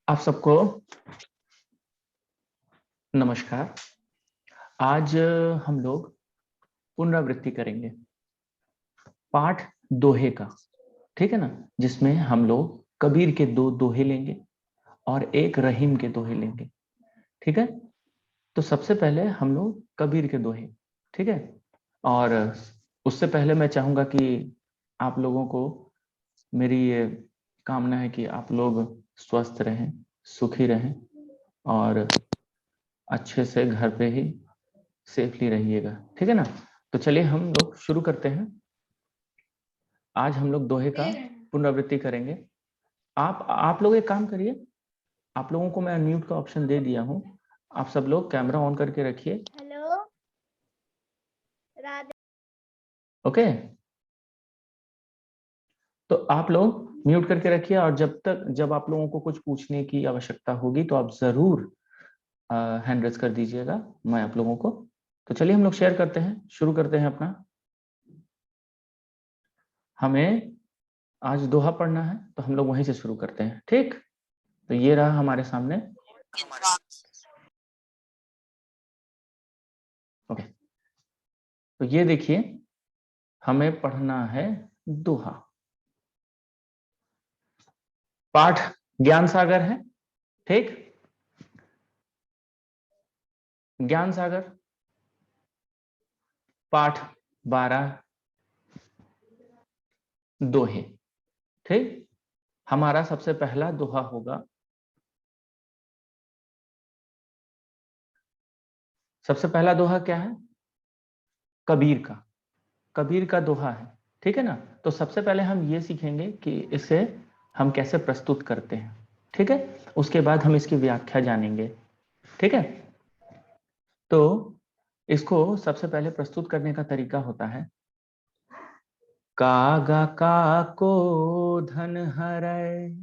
आप सबको नमस्कार। आज हम लोग पुनरावृत्ति करेंगे पाठ दोहे का, ठीक है ना, जिसमें हम लोग कबीर के 2 दोहे लेंगे और एक रहीम के दोहे लेंगे। ठीक है, तो सबसे पहले हम लोग कबीर के दोहे, ठीक है। और उससे पहले मैं चाहूंगा कि आप लोगों को मेरी ये कामना है कि आप लोग स्वस्थ रहें, सुखी रहें और अच्छे से घर पे ही सेफली रहिएगा, ठीक है ना। तो चलिए हम लोग शुरू करते हैं। आज हम लोग दोहे का पुनरावृत्ति करेंगे। आप लोग एक काम करिए, आप लोगों को मैं अनम्यूट का ऑप्शन दे दिया हूं। आप सब लोग कैमरा ऑन करके रखिए। हेलो राधे। ओके, तो आप लोग म्यूट करके रखिए और जब आप लोगों को कुछ पूछने की आवश्यकता होगी तो आप जरूर हैंड रेज कर दीजिएगा, मैं आप लोगों को। तो चलिए हम लोग शेयर करते हैं, शुरू करते हैं अपना। हमें आज दोहा पढ़ना है तो हम लोग वहीं से शुरू करते हैं, ठीक। तो ये रहा हमारे सामने। ओके, तो ये देखिए, हमें पढ़ना है दोहा। पाठ ज्ञान सागर है, ठीक। ज्ञान सागर पाठ 12 दोहे, ठीक। हमारा सबसे पहला दोहा होगा, सबसे पहला दोहा क्या है? कबीर का, कबीर का दोहा है, ठीक है ना। तो सबसे पहले हम ये सीखेंगे कि इसे हम कैसे प्रस्तुत करते हैं, ठीक है। उसके बाद हम इसकी व्याख्या जानेंगे, ठीक है। तो इसको सबसे पहले प्रस्तुत करने का तरीका होता है, कागा काको धन हरै,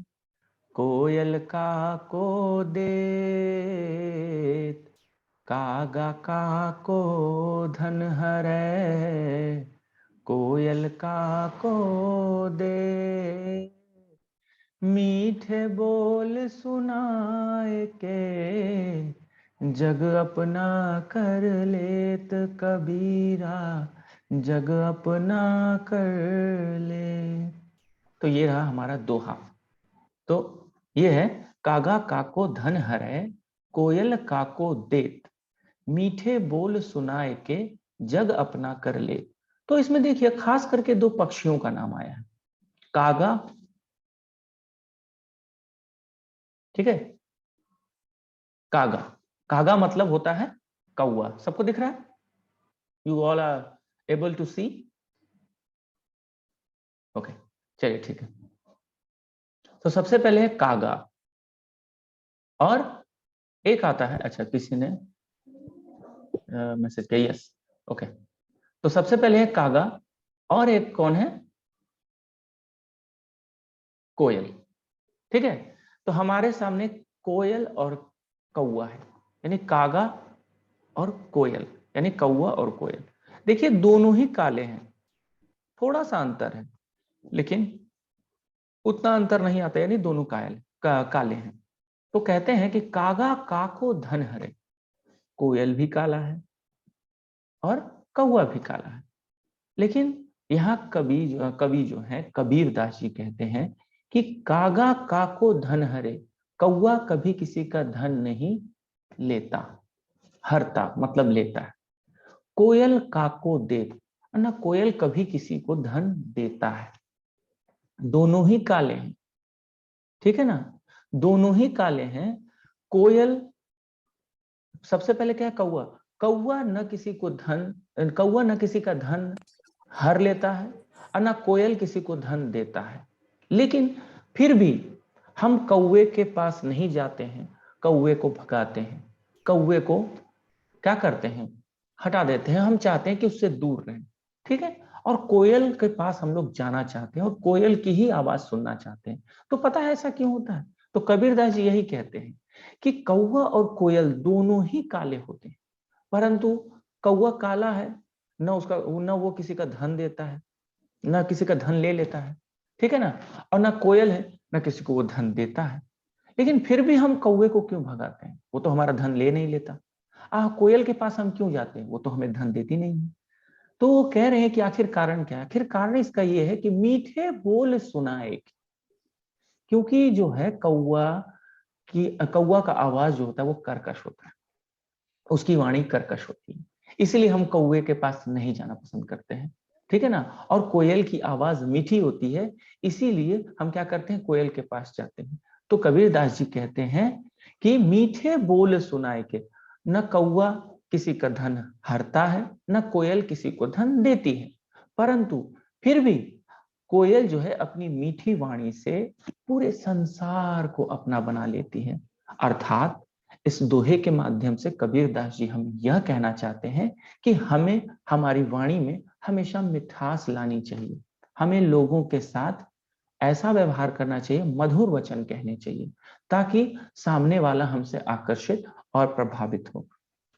कोयल काको देत। कागा काको धन हरै, कोयल काको देत। मीठे बोल सुनाए के, जग अपना कर लेत कबीरा, जग अपना कर ले। तो ये रहा हमारा दोहा। तो ये है, कागा काको धन हरै, कोयल काको देत। मीठे बोल सुनाए के, जग अपना कर ले। तो इसमें देखिए खास करके 2 पक्षियों का नाम आया है, कागा, ठीक है। कागा, कागा मतलब होता है कौवा। सबको दिख रहा है? You all are able to see? Okay, चलिए ठीक है। तो सबसे पहले है कागा, और एक आता है, अच्छा किसी ने मैसेज किया, यस, ओके। तो सबसे पहले है कागा, और एक कौन है? कोयल, ठीक है। तो हमारे सामने कोयल और कौवा है, यानी कागा और कोयल, यानी कौवा और कोयल। देखिए दोनों ही काले हैं, थोड़ा सा अंतर है, लेकिन उतना अंतर नहीं आता, यानी दोनों काले हैं। तो कहते हैं कि कागा काको धन हरे, कोयल भी काला है और कौवा भी काला है। लेकिन यहाँ कवि जो है कबीर दास जी कहते हैं कि कागा काको धन हरे, कौवा कभी किसी का धन नहीं लेता, हरता मतलब लेता है। कोयल काको देत, ना कोयल कभी किसी को धन देता है। दोनों ही काले हैं, ठीक है ना, दोनों ही काले हैं। कोयल, सबसे पहले क्या है? कौवा, कौवा न किसी को धन, कौवा न किसी का धन हर लेता है और ना कोयल किसी को धन देता है। लेकिन फिर भी हम कौवे के पास नहीं जाते हैं, कौवे को भगाते हैं, कौवे को क्या करते हैं? हटा देते हैं। हम चाहते हैं कि उससे दूर रहें, ठीक है। और कोयल के पास हम लोग जाना चाहते हैं और कोयल की ही आवाज सुनना चाहते हैं। तो पता है ऐसा क्यों होता है? तो कबीरदास जी यही कहते हैं कि कौवा और कोयल दोनों ही काले होते हैं, परंतु कौवा काला है, न वो किसी का धन देता है, न किसी का धन ले लेता है, ठीक है ना। और ना कोयल है, न किसी को वो धन देता है। लेकिन फिर भी हम कौवे को क्यों भगाते हैं? वो तो हमारा धन ले नहीं लेता। कोयल के पास हम क्यों जाते हैं? वो तो हमें धन देती नहीं है। तो वो कह रहे हैं कि आखिर कारण क्या है? आखिर कारण इसका ये है कि मीठे बोल सुनाए, क्योंकि जो है कौवा का आवाज जो होता है वो कर्कश होता है, उसकी वाणी कर्कश होती है, इसलिए हम कौवे के पास नहीं जाना पसंद करते हैं, ठीक है ना। और कोयल की आवाज मीठी होती है, इसीलिए हम क्या करते हैं, कोयल के पास जाते हैं। तो कबीरदास जी कहते हैं कि मीठे बोल सुनाए के, न कौवा किसी का धन हरता है, न कोयल किसी को धन देती है, परंतु फिर भी कोयल जो है अपनी मीठी वाणी से पूरे संसार को अपना बना लेती है। अर्थात इस दोहे के माध्यम से कबीरदास जी हम यह कहना चाहते हैं कि हमें हमारी वाणी में हमेशा मिठास लानी चाहिए, हमें लोगों के साथ ऐसा व्यवहार करना चाहिए, मधुर वचन कहने चाहिए, ताकि सामने वाला हमसे आकर्षित और प्रभावित हो।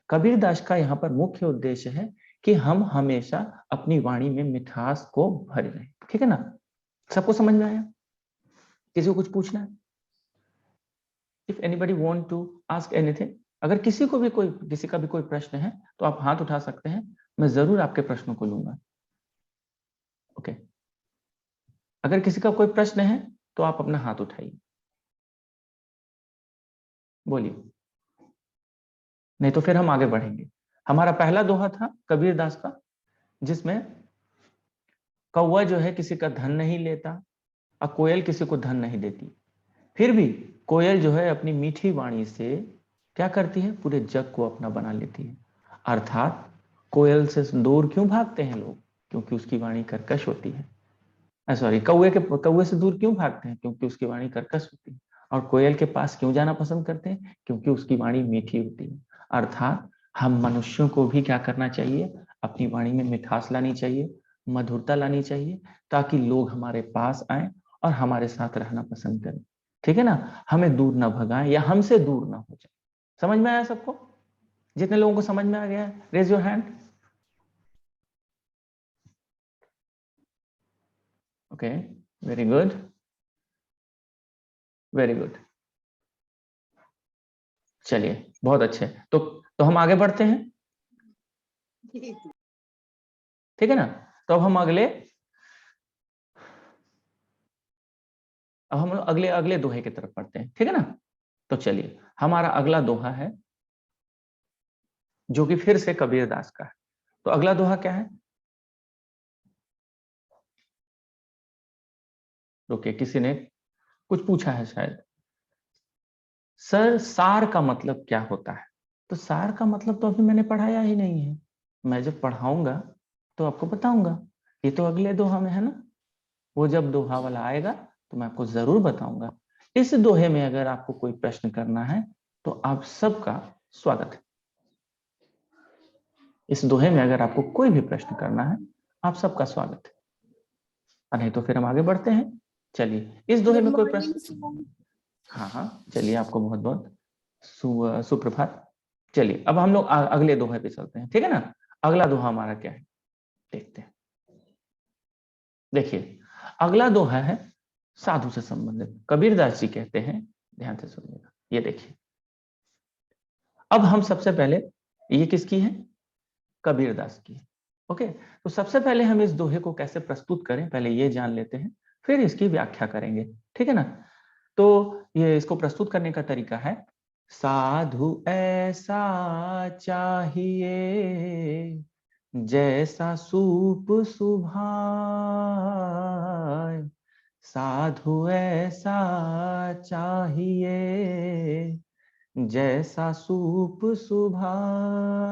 कबीरदास का यहाँ पर मुख्य उद्देश्य है कि हम हमेशा अपनी वाणी में मिठास को भरे रहें, ठीक है ना। सबको समझ में आया? किसी को कुछ पूछना है? If anybody want to ask anything, अगर किसी का भी कोई प्रश्न है तो आप हाथ उठा सकते हैं, मैं जरूर आपके प्रश्नों को लूंगा। ओके, अगर किसी का कोई प्रश्न है तो आप अपना हाथ उठाइए, बोलिए, नहीं तो फिर हम आगे बढ़ेंगे। हमारा पहला दोहा था कबीरदास का, जिसमें कौवा जो है किसी का धन नहीं लेता और कोयल किसी को धन नहीं देती, फिर भी कोयल जो है अपनी मीठी वाणी से क्या करती है, पूरे जग को अपना बना लेती है। अर्थात कोयल से दूर क्यों भागते हैं लोग? क्योंकि उसकी वाणी कर्कश होती है। सॉरी, कौवे से दूर क्यों भागते हैं? क्योंकि उसकी वाणी कर्कश होती है। और कोयल के पास क्यों जाना पसंद करते हैं? क्योंकि उसकी वाणी मीठी होती है। अर्थात हम मनुष्यों को भी क्या करना चाहिए, अपनी वाणी में मिठास लानी चाहिए, मधुरता लानी चाहिए, ताकि लोग हमारे पास आए और हमारे साथ रहना पसंद करें, ठीक है ना। हमें दूर ना भगाएं या हमसे दूर ना हो जाए। समझ में आया सबको? जितने लोगों को समझ में आ गया है, raise your hand. Okay, very good, very good. चलिए, बहुत अच्छे। तो हम आगे बढ़ते हैं, ठीक है ना। तो अब हम अगले अगले दोहे की तरफ बढ़ते हैं, ठीक है ना। तो चलिए, हमारा अगला दोहा है जो कि फिर से कबीरदास का है। तो अगला दोहा क्या है? रुकिए, किसी ने कुछ पूछा है शायद, सर सार का मतलब क्या होता है? तो सार का मतलब तो अभी मैंने पढ़ाया ही नहीं है, मैं जब पढ़ाऊंगा तो आपको बताऊंगा। ये तो अगले दोहा में है ना, वो जब दोहा वाला आएगा तो मैं आपको जरूर बताऊंगा। इस दोहे में अगर आपको कोई प्रश्न करना है तो आप सबका स्वागत है। इस दोहे में अगर आपको कोई भी प्रश्न करना है, आप सबका स्वागत है। नहीं तो फिर हम आगे बढ़ते हैं। चलिए, इस दोहे में कोई प्रश्न? हाँ हाँ, चलिए, आपको बहुत बहुत सुप्रभात। चलिए, अब हम लोग अगले दोहे पे चलते हैं, ठीक है ना। अगला दोहा हमारा क्या है, देखते हैं। देखिए, अगला दोहा है साधु से संबंधित। कबीरदास जी कहते हैं, ध्यान से सुनिएगा, ये देखिए। अब हम सबसे पहले, ये किसकी है? कबीरदास की। ओके, तो सबसे पहले हम इस दोहे को कैसे प्रस्तुत करें, पहले ये जान लेते हैं, फिर इसकी व्याख्या करेंगे, ठीक है ना। तो ये इसको प्रस्तुत करने का तरीका है, साधु ऐसा चाहिए जैसा सूप सुभाए, साधु ऐसा चाहिए जैसा सूप सुभाए,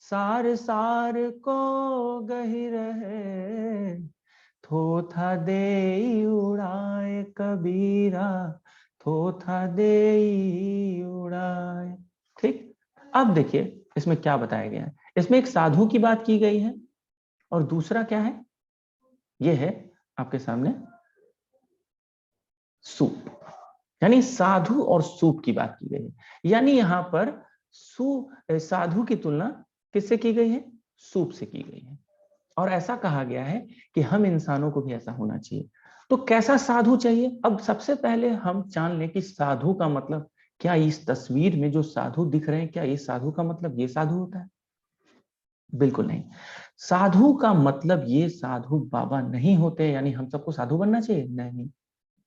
सार सार को गही रहे, थोथा दे उड़ाए कबीरा, थोथा दे उड़ाए। ठीक, अब देखिए इसमें क्या बताया गया है। इसमें एक साधु की बात की गई है और दूसरा क्या है, यह है आपके सामने सूप, यानी साधु और सूप की बात की गई है। यानी यहां पर साधु की तुलना किससे की गई है? सूप से की गई है। और ऐसा कहा गया है कि हम इंसानों को भी ऐसा होना चाहिए। तो कैसा साधु चाहिए? अब सबसे पहले हम जान लें कि साधु का मतलब क्या। इस तस्वीर में जो साधु दिख रहे हैं, क्या ये साधु का मतलब ये साधु होता है? बिल्कुल नहीं। साधु का मतलब ये साधु बाबा नहीं होते, यानी हम सबको साधु बनना चाहिए, नहीं,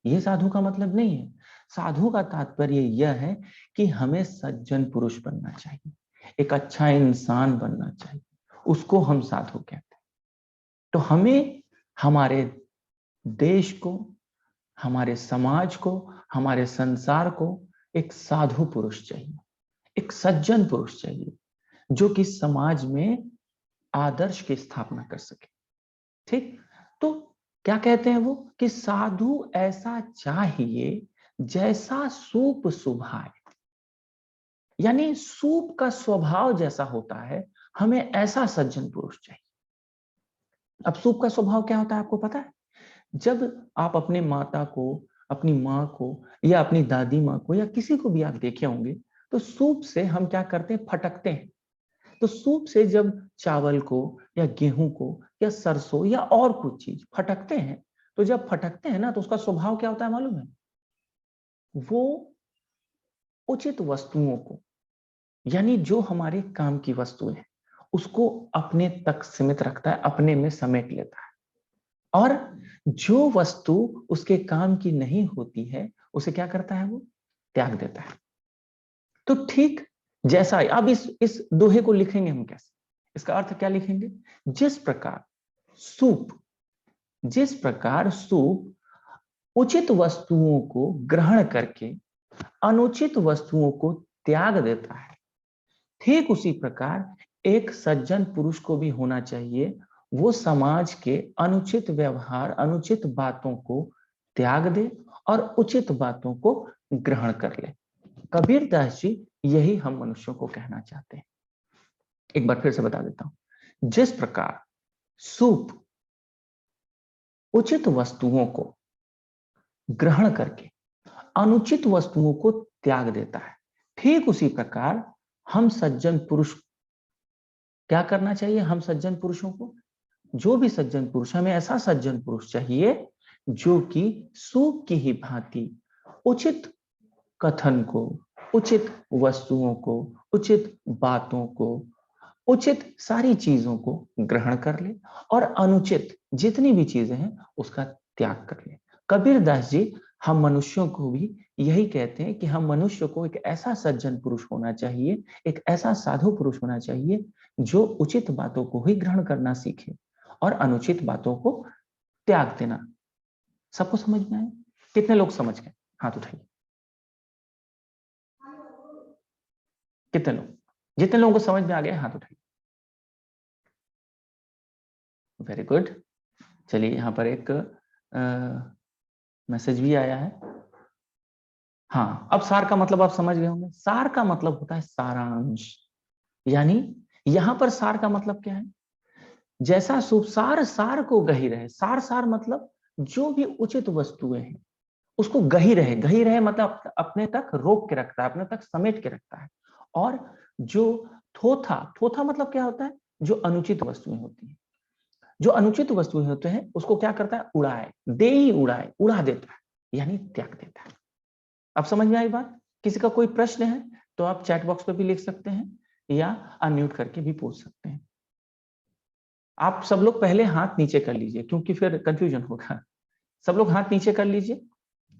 ये साधु का मतलब नहीं है। साधु का तात्पर्य यह है कि हमें सज्जन पुरुष बनना चाहिए, एक अच्छा इंसान बनना चाहिए, उसको हम साधु कहते हैं। तो हमें हमारे देश को, हमारे समाज को, हमारे संसार को एक साधु पुरुष चाहिए, एक सज्जन पुरुष चाहिए, जो कि समाज में आदर्श की स्थापना कर सके। ठीक। तो क्या कहते हैं वो कि साधु ऐसा चाहिए जैसा सूप सुभाए, यानी सूप का स्वभाव जैसा होता है, हमें ऐसा सज्जन पुरुष चाहिए। अब सूप का स्वभाव क्या होता है आपको पता है? जब आप अपने माता को, अपनी माँ को, या अपनी दादी माँ को, या किसी को भी आप देखे होंगे, तो सूप से हम क्या करते हैं? फटकते हैं। तो सूप से जब चावल को या गेहूं को या सरसों या और कुछ चीज फटकते हैं, तो जब फटकते हैं ना, तो उसका स्वभाव क्या होता है मालूम है? वो उचित वस्तुओं को, यानी जो हमारे काम की वस्तुएं हैं, उसको अपने तक सीमित रखता है, अपने में समेट लेता है। और जो वस्तु उसके काम की नहीं होती है, उसे क्या करता है? वो त्याग देता है। तो ठीक जैसा अब इस दोहे को लिखेंगे हम कैसे? इसका अर्थ क्या लिखेंगे? सूप जिस प्रकार सूप उचित वस्तुओं को ग्रहण करके अनुचित वस्तुओं को त्याग देता है, ठीक उसी प्रकार एक सज्जन पुरुष को भी होना चाहिए। वो समाज के अनुचित व्यवहार, अनुचित बातों को त्याग दे और उचित बातों को ग्रहण कर ले। कबीर दास जी यही हम मनुष्यों को कहना चाहते हैं। एक बार फिर से बता देता हूं। जिस प्रकार सूप उचित वस्तुओं को ग्रहण करके अनुचित वस्तुओं को त्याग देता है, ठीक उसी प्रकार हम सज्जन पुरुष क्या करना चाहिए? हम सज्जन पुरुषों को, जो भी सज्जन पुरुष, हमें ऐसा सज्जन पुरुष चाहिए जो कि सूप की ही भांति उचित कथन को, उचित वस्तुओं को, उचित बातों को, उचित सारी चीजों को ग्रहण कर ले और अनुचित जितनी भी चीजें हैं उसका त्याग कर ले। कबीर दास जी हम मनुष्यों को भी यही कहते हैं कि हम मनुष्य को एक ऐसा सज्जन पुरुष होना चाहिए, एक ऐसा साधु पुरुष होना चाहिए जो उचित बातों को ही ग्रहण करना सीखे और अनुचित बातों को त्याग देना। सबको समझ में आया? कितने लोग समझ गए? हाथ उठाइए। कितने लोग? जितने लोगों को समझ में आ गया हाथ उठाइए। Very good. चलिए, यहाँ पर एक मैसेज भी आया है। हाँ, अब सार का मतलब आप समझ गए होंगे। सार का मतलब होता है सारांश, यानी यहां पर सार का मतलब क्या है? जैसा सूप सार सार को गही रहे, सार सार मतलब जो भी उचित वस्तुएं हैं उसको गही रहे। गही रहे मतलब अपने तक रोक के रखता है, अपने तक समेट के रखता है। और जो थोथा, थोथा मतलब क्या होता है? जो अनुचित वस्तुएं होती हैं, जो अनुचित वस्तुएं होते हैं उसको क्या करता है? उड़ाए, दे ही उड़ाए, उड़ा देता है, यानी त्याग देता है। अब समझ में आई बात? किसी का कोई प्रश्न है तो आप चैट बॉक्स पे भी लिख सकते हैं या अनम्यूट करके भी पूछ सकते हैं। आप सब लोग पहले हाथ नीचे कर लीजिए क्योंकि फिर कंफ्यूजन होगा। सब लोग हाथ नीचे कर लीजिए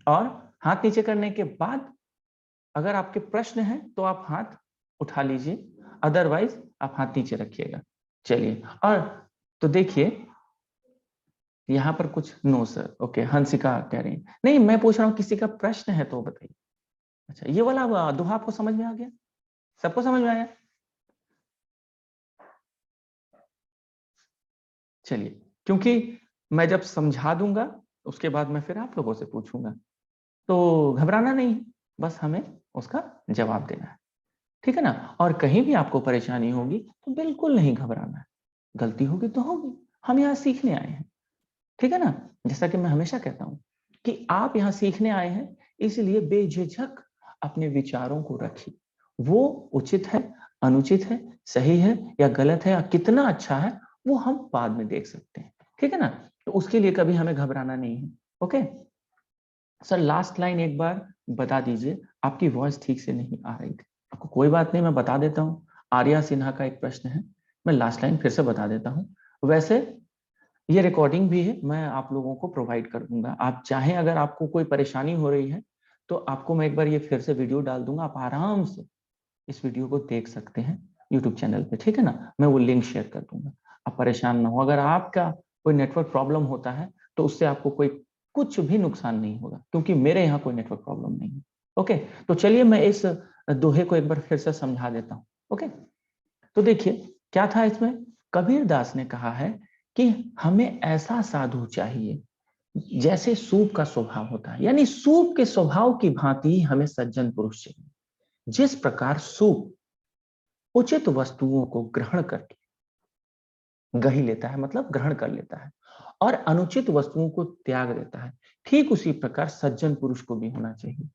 और हाथ नीचे करने के बाद अगर आपके प्रश्न है तो आप हाथ उठा लीजिए, अदरवाइज आप हाथ नीचे रखिएगा। चलिए, और तो देखिए यहाँ पर कुछ नो सर, ओके, हंसिका कह रही है नहीं, मैं पूछ रहा हूँ किसी का प्रश्न है तो बताइए। अच्छा, ये वाला दोहा आपको समझ में आ गया? सबको समझ में आया? चलिए, क्योंकि मैं जब समझा दूंगा उसके बाद मैं फिर आप लोगों से पूछूंगा, तो घबराना नहीं है, बस हमें उसका जवाब देना है, ठीक है ना? और कहीं भी आपको परेशानी होगी तो बिल्कुल नहीं घबराना है। गलती होगी तो होगी, हम यहाँ सीखने आए हैं, ठीक है ना? जैसा कि मैं हमेशा कहता हूं कि आप यहाँ सीखने आए हैं, इसलिए बेझिझक अपने विचारों को रखिए। वो उचित है, अनुचित है, सही है या गलत है, या कितना अच्छा है, वो हम बाद में देख सकते हैं, ठीक है ना? तो उसके लिए कभी हमें घबराना नहीं है। ओके सर, लास्ट लाइन एक बार बता दीजिए, आपकी वॉइस ठीक से नहीं आ रही थी। आपको कोई बात नहीं, मैं बता देता हूँ। आर्या सिन्हा का एक प्रश्न है, मैं लास्ट लाइन फिर से बता देता हूँ। वैसे ये रिकॉर्डिंग भी है, मैं आप लोगों को प्रोवाइड कर दूंगा। आप चाहें, अगर आपको कोई परेशानी हो रही है तो आपको मैं एक बार ये फिर से वीडियो डाल दूंगा, आप आराम से इस वीडियो को देख सकते हैं यूट्यूब चैनल पे, ठीक है ना। मैं वो लिंक शेयर कर दूंगा, आप परेशान ना हो। अगर आपका कोई नेटवर्क प्रॉब्लम होता है तो उससे आपको कोई कुछ भी नुकसान नहीं होगा, क्योंकि मेरे यहाँ कोई नेटवर्क प्रॉब्लम नहीं है। ओके, तो चलिए मैं इस दोहे को एक बार फिर से समझा देता हूँ। ओके, तो देखिए क्या था इसमें। कबीर दास ने कहा है कि हमें ऐसा साधु चाहिए जैसे सूप का स्वभाव होता है, यानी सूप के स्वभाव की भांति ही हमें सज्जन पुरुष चाहिए। जिस प्रकार सूप उचित वस्तुओं को ग्रहण करके गही लेता है, मतलब ग्रहण कर लेता है, और अनुचित वस्तुओं को त्याग देता है, ठीक उसी प्रकार सज्जन पुरुष को भी होना चाहिए।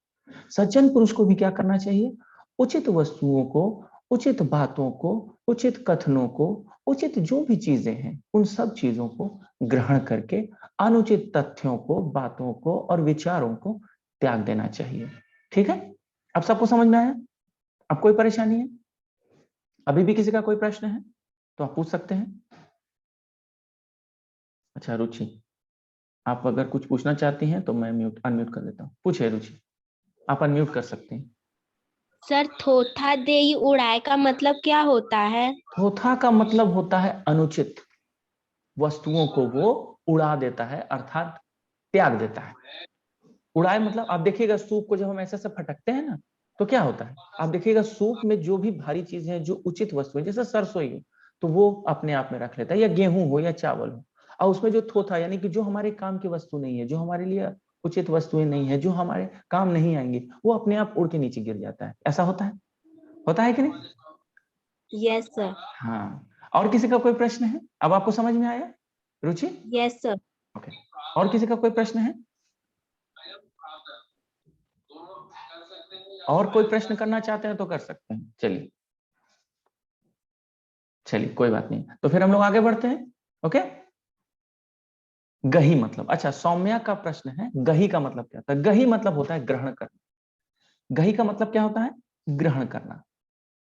सज्जन पुरुष को भी क्या करना चाहिए? उचित वस्तुओं को, उचित बातों को, उचित कथनों को, उचित जो भी चीजें हैं उन सब चीजों को ग्रहण करके अनुचित तथ्यों को, बातों को और विचारों को त्याग देना चाहिए। ठीक है, अब सबको समझ में आया? अब कोई परेशानी है? अभी भी किसी का कोई प्रश्न है तो आप पूछ सकते हैं। अच्छा रुचि, आप अगर कुछ पूछना चाहती हैं तो मैं अनम्यूट कर देता हूँ। पूछे रुचि, आप अनम्यूट कर सकते हैं। सर, थोथा देई उड़ाए का मतलब क्या होता है? थोथा का मतलब होता है अनुचित वस्तुओं को वो उड़ा देता है, अर्थात त्याग देता है। उड़ाए मतलब आप देखिएगा सूप को जब हम ऐसे फटकते हैं ना तो क्या होता है, आप देखिएगा सूप में जो भी भारी चीजें हैं, जो उचित वस्तु है, जैसे सरसों हो तो वो अपने आप में रख लेता है, या गेहूं हो या चावल हो। और उसमें जो थोथा यानी कि जो हमारे काम की वस्तु नहीं है, जो हमारे लिए उचित वस्तुएं नहीं है, जो हमारे काम नहीं आएंगे, वो अपने आप उड़ के नीचे गिर जाता है। ऐसा होता है? होता है कि नहीं? Yes sir. हाँ, और किसी का कोई प्रश्न है? अब आपको समझ में आया रुचि? Yes sir. ओके, और किसी का कोई प्रश्न है? और कोई प्रश्न करना चाहते हैं तो कर सकते हैं। चलिए चलिए, कोई बात नहीं, तो फिर हम लोग आगे बढ़ते हैं। ओके, गही मतलब, अच्छा सौम्या का प्रश्न है, गही का मतलब क्या होता है? गही मतलब होता है ग्रहण करना। गही का मतलब क्या होता है? ग्रहण करना।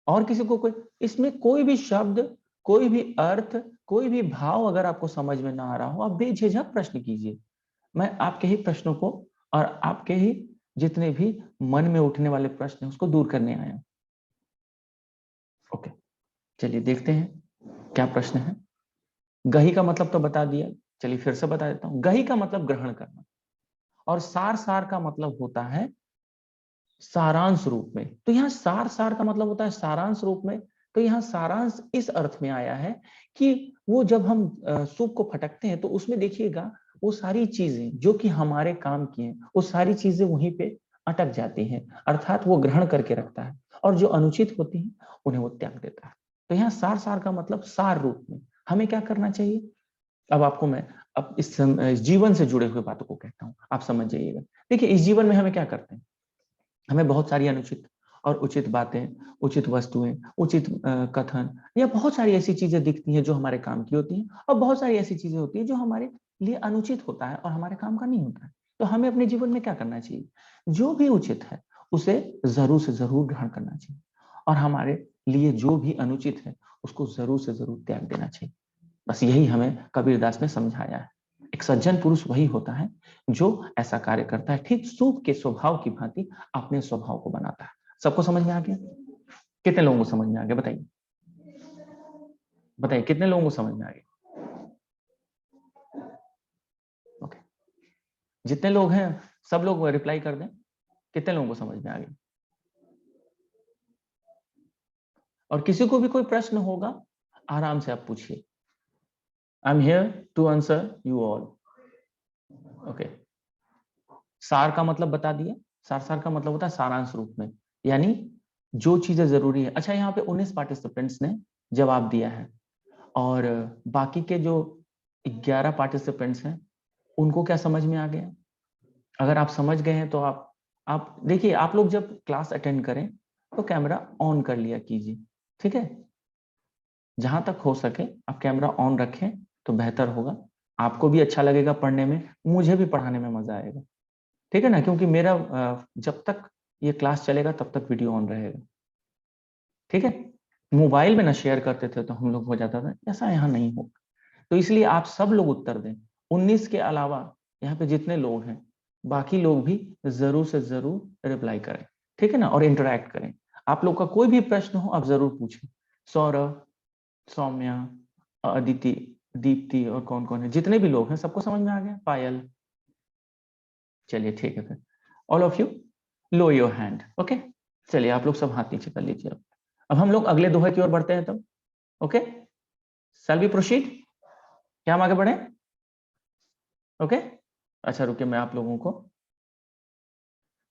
और किसी को कोई, इसमें कोई भी शब्द, कोई भी अर्थ, कोई भी भाव अगर आपको समझ में ना आ रहा हो, आप बेझिझक प्रश्न कीजिए। मैं आपके ही प्रश्नों को और आपके ही जितने भी मन में उठने वाले प्रश्न हैं उसको दूर करने आया हूं। ओके, चलिए देखते हैं क्या प्रश्न है। गही का मतलब तो बता दिया, चलिए फिर से बता देता हूं। गही का मतलब ग्रहण करना, और सार सार का मतलब होता है सारांश रूप में। तो यहाँ सार सार का मतलब होता है सारांश रूप में। तो यहाँ सारांश इस अर्थ में आया है कि वो जब हम सूप को फटकते हैं तो उसमें देखिएगा वो सारी चीजें जो कि हमारे काम की हैं, वो सारी चीजें वहीं पे अटक जाती हैं, अर्थात वो ग्रहण करके रखता है, और जो अनुचित होती हैं उन्हें वो त्याग देता है। तो यहाँ सार सार का मतलब सार रूप में हमें क्या करना चाहिए। अब आपको मैं अब इस जीवन से जुड़े हुए बातों को कहता हूँ, आप समझ जाइएगा। देखिए इस जीवन में हमें क्या करते हैं, हमें बहुत सारी अनुचित और उचित बातें, उचित वस्तुएं, उचित कथन, या बहुत सारी ऐसी चीजें दिखती हैं जो हमारे काम की होती हैं, और बहुत सारी ऐसी चीजें होती हैं जो हमारे लिए अनुचित होता है और हमारे काम का नहीं होता है। तो हमें अपने जीवन में क्या करना चाहिए, जो भी उचित है उसे जरूर से जरूर ग्रहण करना चाहिए, और हमारे लिए जो भी अनुचित है उसको जरूर से जरूर त्याग देना चाहिए। बस यही हमें कबीरदास ने समझाया है। एक सज्जन पुरुष वही होता है जो ऐसा कार्य करता है, ठीक सूप के स्वभाव की भांति अपने स्वभाव को बनाता है। सबको समझ में आ गया? कितने लोगों को समझ में आ गया बताइए? बताइए कितने लोगों को समझ में आ गया? ओके, जितने लोग हैं सब लोग रिप्लाई कर दें, कितने लोगों को समझ में आ गया? और किसी को भी कोई प्रश्न होगा आराम से आप पूछिए। I am here to answer you all. Okay, सार का मतलब बता दिया। सार सार का मतलब होता है सारांश रूप में, यानी जो चीजें जरूरी है। अच्छा, यहाँ पे 19 पार्टिसिपेंट्स ने जवाब दिया है, और बाकी के जो 11 पार्टिसिपेंट्स हैं उनको क्या समझ में आ गया? अगर आप समझ गए हैं तो आप देखिए, आप लोग जब क्लास अटेंड करें तो कैमरा ऑन कर लिया कीजिए, ठीक है। जहां तक हो सके आप कैमरा ऑन रखें तो बेहतर होगा। आपको भी अच्छा लगेगा पढ़ने में, मुझे भी पढ़ाने में मजा आएगा, ठीक है ना, क्योंकि मेरा जब तक ये क्लास चलेगा तब तक वीडियो ऑन रहेगा, ठीक है। मोबाइल में ना शेयर करते थे तो हम लोग हो जाता था, ऐसा यहाँ नहीं हो। तो इसलिए आप सब लोग उत्तर दें, 19 के अलावा यहाँ पे जितने लोग हैं बाकी लोग भी जरूर से जरूर रिप्लाई करें, ठीक है ना, और इंटरेक्ट करें। आप लोग का कोई भी प्रश्न हो आप जरूर पूछें। सौरभ, सौम्या, अदिति, दीप्ति और कौन कौन है, जितने भी लोग हैं सबको समझ में आ गया? पायल, चलिए ठीक है, फिर all of you low your hand, okay. चलिए आप लोग सब हाथ नीचे कर लीजिए। अब हम लोग अगले दोहे की ओर बढ़ते हैं तब, ओके। Shall we proceed? क्या हम आगे बढ़े? ओके, अच्छा रुकिए मैं आप लोगों को,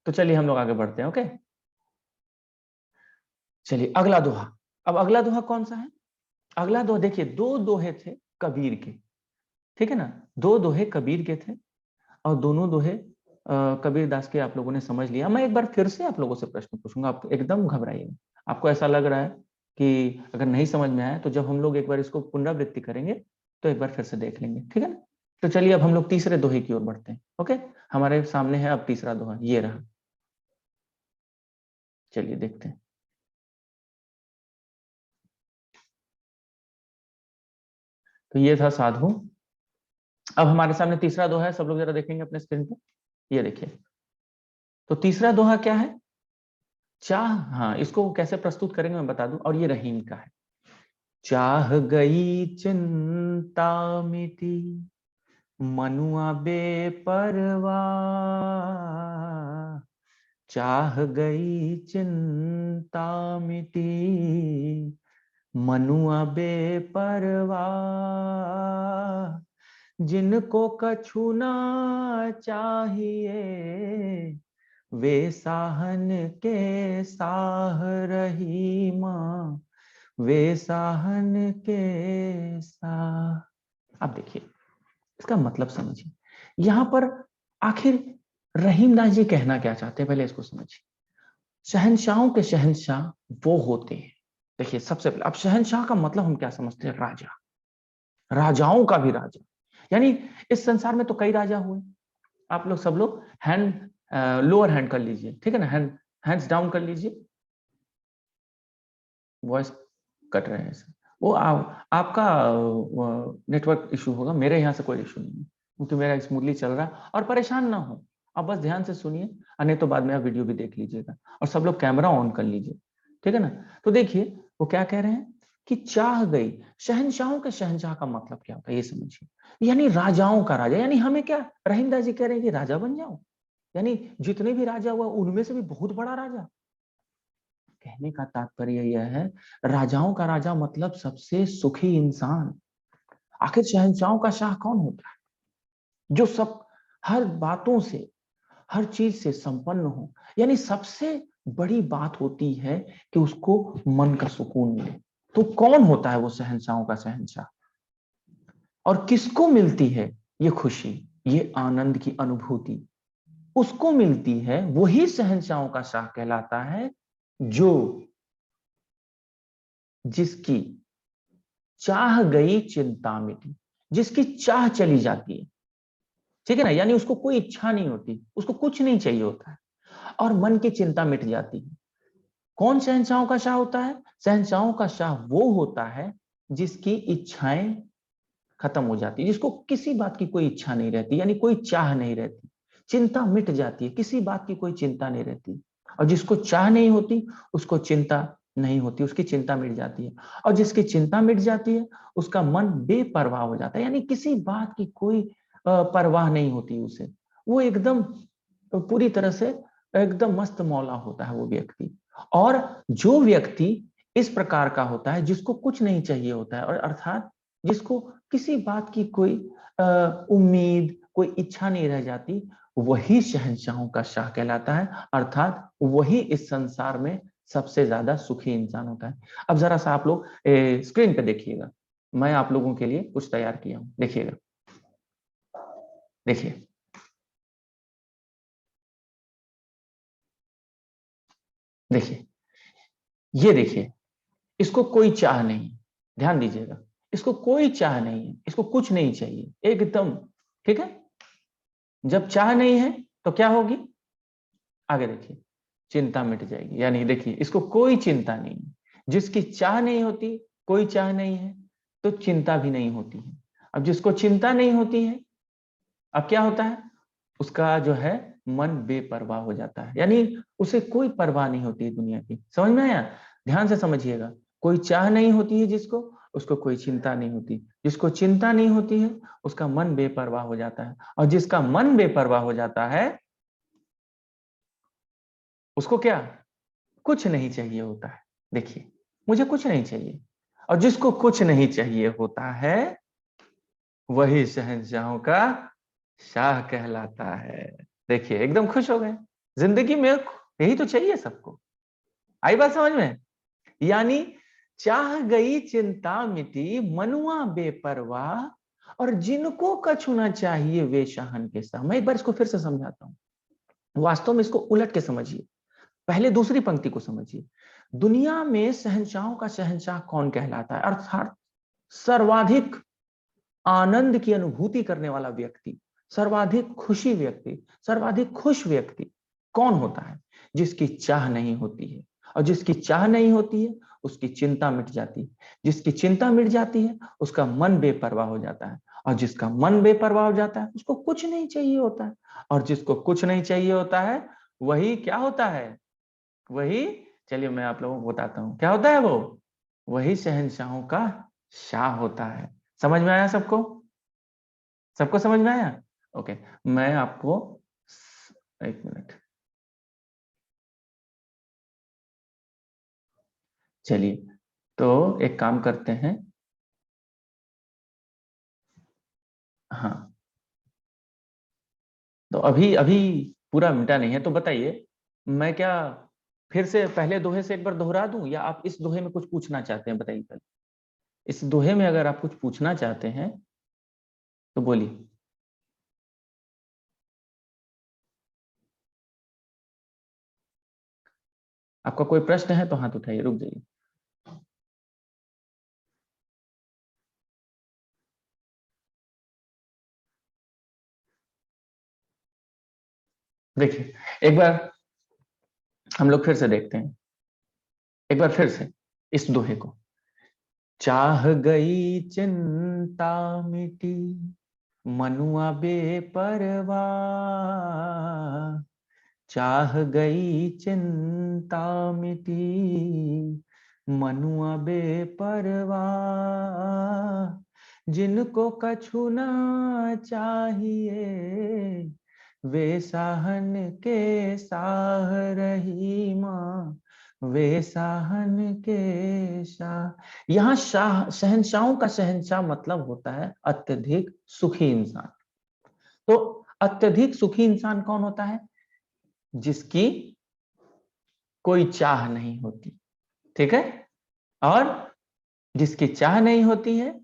तो चलिए हम लोग आगे बढ़ते हैं, ओके। चलिए अगला दोहा। अब अगला दोहा कौन सा है? अगला दोहा देखिए, दो दोहे थे कबीर के, ठीक है ना, दो दोहे कबीर के थे और दोनों दोहे कबीर दास के आप लोगों ने समझ लिया। मैं एक बार फिर से आप लोगों से प्रश्न पूछूंगा, आप एकदम घबराइए। आपको ऐसा लग रहा है कि अगर नहीं समझ में आया तो जब हम लोग एक बार इसको पुनरावृत्ति करेंगे तो एक बार फिर से देख लेंगे, ठीक है ना। तो चलिए अब हम लोग तीसरे दोहे की ओर बढ़ते हैं, ओके। हमारे सामने है अब तीसरा दोहा, ये रहा, चलिए देखते हैं। तो ये था साधु। अब हमारे सामने तीसरा दोहा है, सब लोग जरा देखेंगे अपने स्क्रीन पे, ये देखिए। तो तीसरा दोहा क्या है? चाह, हाँ इसको कैसे प्रस्तुत करेंगे मैं बता दूं, और ये रहीम का है। चाह गई चिंता मिटी, मनुआ बेपरवाह। चाह गई चिंता मिटी, मनुआ बेपरवाह। जिनको कछु ना चाहिए, वे साहन के साह रही माँ, वे साहन के साह। अब देखिए इसका मतलब समझिए, यहां पर आखिर रहीमदास जी कहना क्या चाहते हैं, पहले इसको समझिए। शहंशाहों के शहंशाह वो होते हैं, देखिए सबसे पहले अब शहंशाह का मतलब हम क्या समझते हैं? राजा, राजाओं का भी राजा। यानी इस संसार में तो कई राजा हुए, आप लोग सब लोग हैंड लोअर हैंड कर लीजिए, ठीक है ना, हैंड्स डाउन कर लीजिए। वॉइस कट रहे हैं सर, वो आपका नेटवर्क इशू होगा, मेरे यहाँ से कोई इशू नहीं है, क्योंकि मेरा स्मूथली चल रहा है। और परेशान ना हो, आप बस ध्यान से सुनिए, और नहीं तो बाद में आप वीडियो भी देख लीजिएगा। और सब लोग कैमरा ऑन कर लीजिए, ठीक है ना। तो देखिए वो क्या कह रहे हैं कि चाह गई, शहंशाहों के शहंशाह का मतलब क्या होता है ये समझिए, यानी राजाओं का राजा। यानी हमें क्या रहीमदास जी कह रहे हैं कि राजा बन जाओ, यानी जितने भी राजा हुआ उनमें से भी बहुत बड़ा राजा। कहने का तात्पर्य यह है, राजाओं का राजा मतलब सबसे सुखी इंसान। आखिर शहंशाहों का शाह कौन होता है? जो सब हर बातों से, हर चीज से संपन्न हो। यानी सबसे बड़ी बात होती है कि उसको मन का सुकून मिले। तो कौन होता है वो शहंशाहों का शहंशाह? और किसको मिलती है ये खुशी, ये आनंद की अनुभूति? उसको मिलती है, वही शहंशाहों का शाह कहलाता है, जो जिसकी चाह गई चिंता मिटी, जिसकी चाह चली जाती है, ठीक है ना, यानी उसको कोई इच्छा नहीं होती, उसको कुछ नहीं चाहिए होता है, और मन की चिंता मिट जाती है। कौन शहंशाहों का शाह होता है? शहंशाहों का शाह वो होता है जिसकी इच्छाएं खत्म हो जाती है, जिसको किसी बात की कोई इच्छा नहीं रहती, यानी कोई चाह नहीं रहती, चिंता मिट जाती है, किसी बात की कोई चिंता नहीं रहती। और जिसको चाह नहीं होती उसको चिंता नहीं होती, उसकी चिंता मिट जाती है। और जिसकी चिंता मिट जाती है उसका मन बेपरवाह हो जाता है, यानी किसी बात की कोई परवाह नहीं होती उसे। वो एकदम पूरी तरह से एकदम मस्त मौला होता है वो व्यक्ति। और जो व्यक्ति इस प्रकार का होता है, जिसको कुछ नहीं चाहिए होता है, और अर्थात जिसको किसी बात की कोई उम्मीद, कोई इच्छा नहीं रह जाती, वही शहंशाहों का शाह कहलाता है। अर्थात वही इस संसार में सबसे ज्यादा सुखी इंसान होता है। अब जरा सा आप लोग स्क्रीन पे देखिएगा, मैं आप लोगों के लिए कुछ तैयार किया हूं, देखिएगा, देखिए, देखिए, ये देखिए, इसको कोई चाह नहीं, ध्यान दीजिएगा, इसको कोई चाह नहीं है, इसको कुछ नहीं चाहिए एकदम। ठीक है, जब चाह नहीं है तो क्या होगी, आगे देखिए, चिंता मिट जाएगी। यानी देखिए, इसको कोई चिंता नहीं है। जिसकी चाह नहीं होती, कोई चाह नहीं है, तो चिंता भी नहीं होती है। अब जिसको चिंता नहीं होती है, अब क्या होता है, उसका जो है मन बेपरवाह हो जाता है। यानी उसे कोई परवाह नहीं होती है दुनिया की। समझ में आया? ध्यान से समझिएगा। कोई चाह नहीं होती है जिसको, उसको कोई चिंता नहीं होती। जिसको चिंता नहीं होती है, उसका मन बेपरवाह हो जाता है। और जिसका मन बेपरवाह हो जाता है, उसको क्या, कुछ नहीं चाहिए होता है। देखिए, मुझे कुछ नहीं चाहिए। और जिसको कुछ नहीं चाहिए होता है, वही शहंशाहों का शाह कहलाता है। देखिए, एकदम खुश हो गए। जिंदगी में यही तो चाहिए सबको। आई बात समझ में? यानी चाह गई चिंता मिटी, मनुआ बेपरवाह, और जिनको कछुना चाहिए वे शाहन के साथ। मैं एक बार इसको फिर से समझाता हूं। वास्तव में इसको उलट के समझिए। पहले दूसरी पंक्ति को समझिए। दुनिया में शहंशाहों का शहंशाह कौन कहलाता है? अर्थात सर्वाधिक आनंद की अनुभूति करने वाला व्यक्ति, सर्वाधिक खुशी व्यक्ति, सर्वाधिक खुश व्यक्ति कौन होता है? जिसकी चाह नहीं होती है। और जिसकी चाह नहीं होती है, उसकी चिंता मिट जाती है। जिसकी चिंता मिट जाती है, उसका मन बेपरवाह हो जाता है। और जिसका मन बेपरवाह हो जाता है, उसको कुछ नहीं चाहिए होता है। और जिसको कुछ नहीं चाहिए होता है, वही क्या होता है, वही, चलिए मैं आप लोगों को बताता हूं क्या होता है वो, वही शहंशाहों का शाह होता है। समझ में आया सबको? सबको समझ में आया? ओके। मैं आपको एक मिनट, चलिए, तो एक काम करते हैं। हाँ, तो अभी अभी पूरा मिटा नहीं है, तो बताइए, मैं क्या फिर से पहले दोहे से एक बार दोहरा दूं, या आप इस दोहे में कुछ पूछना चाहते हैं? बताइए पहले। इस दोहे में अगर आप कुछ पूछना चाहते हैं तो बोलिए। आपका कोई प्रश्न है तो हाथ उठाइए, रुक जाइए। देखिए, एक बार हम लोग फिर से देखते हैं, एक बार फिर से इस दोहे को। चाह गई चिंता मिटी, मनुआ बेपरवाह। चाह गई चिंता मिटी, मनुआ बेपरवाह। जिनको कछु ना चाहिए, वे साहन के साह रही माँ, वे साहन के शाह। यहाँ शाह, शहंशाहों का शहंशाह मतलब होता है अत्यधिक सुखी इंसान। तो अत्यधिक सुखी इंसान कौन होता है? जिसकी कोई चाह नहीं होती। ठीक है, और जिसकी चाह नहीं होती है,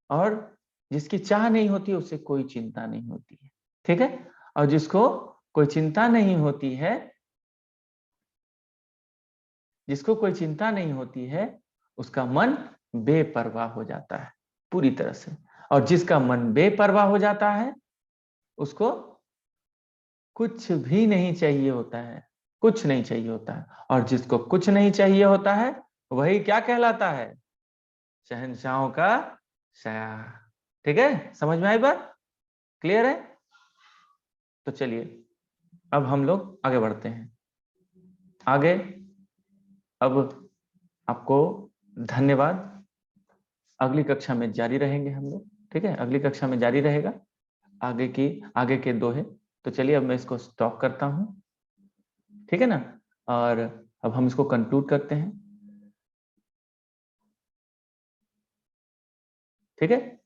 और जिसकी चाह नहीं होती है, उसे कोई चिंता नहीं होती है। ठीक है, और जिसको कोई चिंता नहीं होती है, जिसको कोई चिंता नहीं होती है, उसका मन बेपरवाह हो जाता है पूरी तरह से। और जिसका मन बेपरवाह हो जाता है, उसको कुछ भी नहीं चाहिए होता है, कुछ नहीं चाहिए होता है। और जिसको कुछ नहीं चाहिए होता है, वही क्या कहलाता है, शहंशाहों का शाह। ठीक है, समझ में आई बात? क्लियर है? तो चलिए, अब हम लोग आगे बढ़ते हैं। आगे, अब आपको धन्यवाद। अगली कक्षा में जारी रहेंगे हम लोग। ठीक है, अगली कक्षा में जारी रहेगा आगे के दोहे। तो चलिए, अब मैं इसको स्टॉप करता हूं। ठीक है ना? और अब हम इसको कंक्लूड करते हैं। ठीक है।